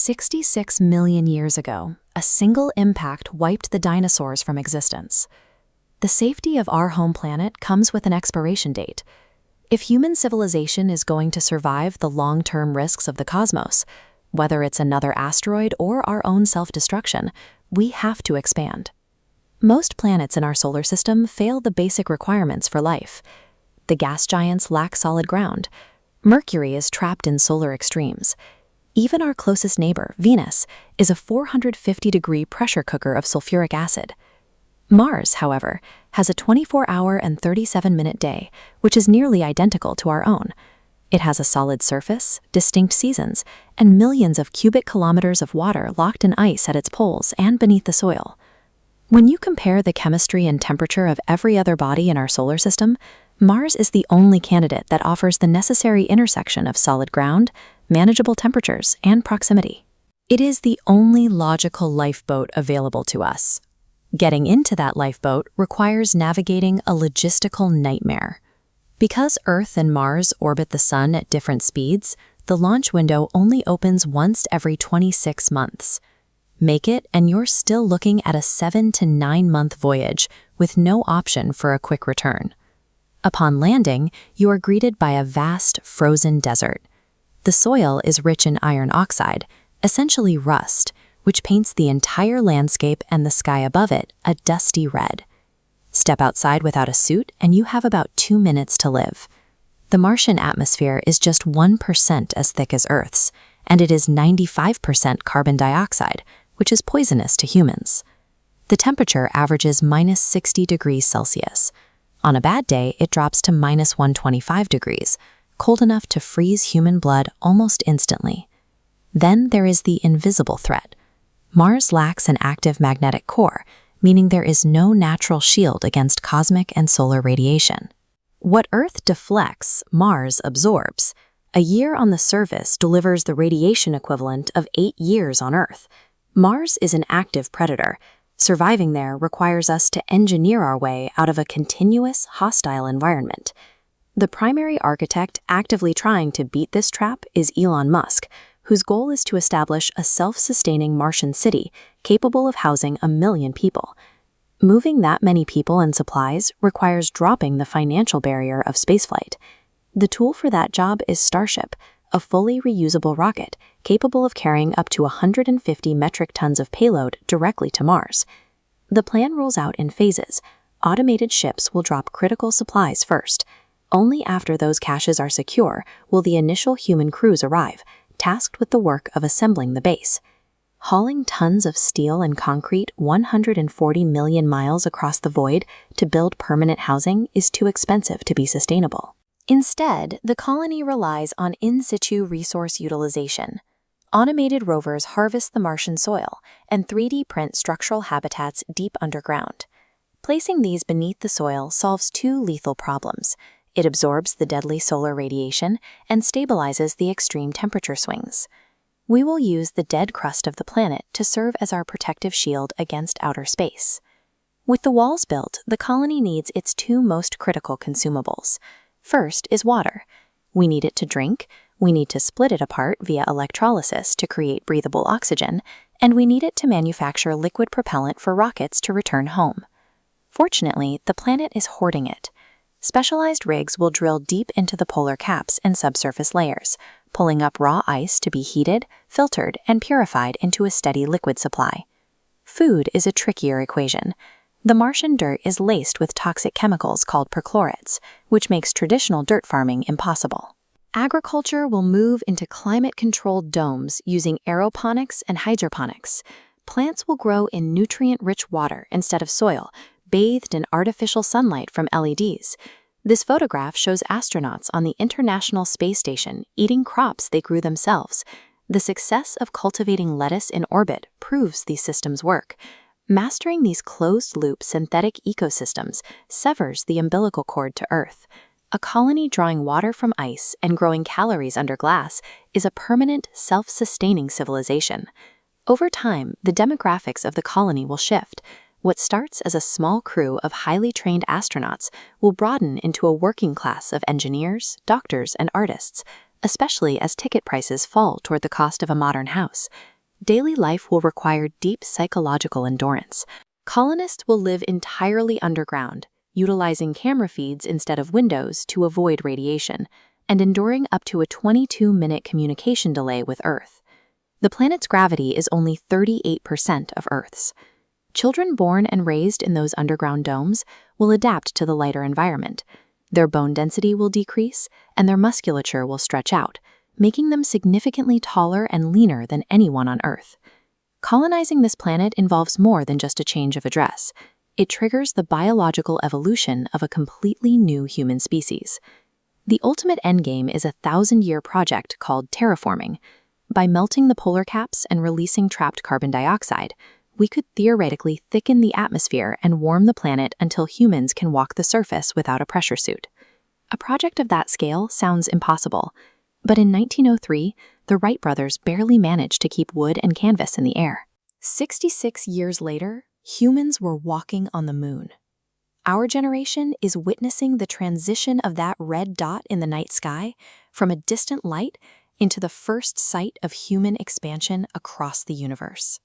66 million years ago, a single impact wiped the dinosaurs from existence. The safety of our home planet comes with an expiration date. If human civilization is going to survive the long-term risks of the cosmos, whether it's another asteroid or our own self-destruction, we have to expand. Most planets in our solar system fail the basic requirements for life. The gas giants lack solid ground. Mercury is trapped in solar extremes. Even our closest neighbor, Venus, is a 450-degree pressure cooker of sulfuric acid. Mars, however, has a 24-hour and 37-minute day, which is nearly identical to our own. It has a solid surface, distinct seasons, and millions of cubic kilometers of water locked in ice at its poles and beneath the soil. When you compare the chemistry and temperature of every other body in our solar system, Mars is the only candidate that offers the necessary intersection of solid ground, manageable temperatures, and proximity. It is the only logical lifeboat available to us. Getting into that lifeboat requires navigating a logistical nightmare. Because Earth and Mars orbit the Sun at different speeds, the launch window only opens once every 26 months. Make it, and you're still looking at a 7 to 9 month voyage with no option for a quick return. Upon landing, you are greeted by a vast, frozen desert. The soil is rich in iron oxide, essentially rust, which paints the entire landscape and the sky above it a dusty red. Step outside without a suit, and you have about 2 minutes to live. The Martian atmosphere is just 1% as thick as Earth's, and it is 95% carbon dioxide, which is poisonous to humans. The temperature averages minus 60 degrees Celsius. On a bad day, it drops to minus 125 degrees, cold enough to freeze human blood almost instantly. Then there is the invisible threat. Mars lacks an active magnetic core, meaning there is no natural shield against cosmic and solar radiation. What Earth deflects, Mars absorbs. A year on the surface delivers the radiation equivalent of 8 years on Earth. Mars is an active predator. Surviving there requires us to engineer our way out of a continuous, hostile environment. The primary architect actively trying to beat this trap is Elon Musk, whose goal is to establish a self-sustaining Martian city capable of housing 1 million people. Moving that many people and supplies requires dropping the financial barrier of spaceflight. The tool for that job is Starship, a fully reusable rocket capable of carrying up to 150 metric tons of payload directly to Mars. The plan rolls out in phases. Automated ships will drop critical supplies first. Only after those caches are secure will the initial human crews arrive, tasked with the work of assembling the base. Hauling tons of steel and concrete 140 million miles across the void to build permanent housing is too expensive to be sustainable. Instead, the colony relies on in-situ resource utilization. Automated rovers harvest the Martian soil and 3D print structural habitats deep underground. Placing these beneath the soil solves 2 lethal problems. It absorbs the deadly solar radiation and stabilizes the extreme temperature swings. We will use the dead crust of the planet to serve as our protective shield against outer space. With the walls built, the colony needs its 2 most critical consumables. First is water. We need it to drink, we need to split it apart via electrolysis to create breathable oxygen, and we need it to manufacture liquid propellant for rockets to return home. Fortunately, the planet is hoarding it. Specialized rigs will drill deep into the polar caps and subsurface layers, pulling up raw ice to be heated, filtered, and purified into a steady liquid supply. Food is a trickier equation. The Martian dirt is laced with toxic chemicals called perchlorates, which makes traditional dirt farming impossible. Agriculture will move into climate-controlled domes using aeroponics and hydroponics. Plants will grow in nutrient-rich water instead of soil, bathed in artificial sunlight from LEDs. This photograph shows astronauts on the International Space Station eating crops they grew themselves. The success of cultivating lettuce in orbit proves these systems work. Mastering these closed-loop synthetic ecosystems severs the umbilical cord to Earth. A colony drawing water from ice and growing calories under glass is a permanent, self-sustaining civilization. Over time, the demographics of the colony will shift. What starts as a small crew of highly trained astronauts will broaden into a working class of engineers, doctors, and artists, especially as ticket prices fall toward the cost of a modern house. Daily life will require deep psychological endurance. Colonists will live entirely underground, utilizing camera feeds instead of windows to avoid radiation, and enduring up to a 22-minute communication delay with Earth. The planet's gravity is only 38% of Earth's. Children born and raised in those underground domes will adapt to the lighter environment. Their bone density will decrease, and their musculature will stretch out, making them significantly taller and leaner than anyone on Earth. Colonizing this planet involves more than just a change of address. It triggers the biological evolution of a completely new human species. The ultimate endgame is a 1,000-year project called terraforming. By melting the polar caps and releasing trapped carbon dioxide, we could theoretically thicken the atmosphere and warm the planet until humans can walk the surface without a pressure suit. A project of that scale sounds impossible, but in 1903, the Wright brothers barely managed to keep wood and canvas in the air. 66 years later, humans were walking on the moon. Our generation is witnessing the transition of that red dot in the night sky from a distant light into the first sight of human expansion across the universe.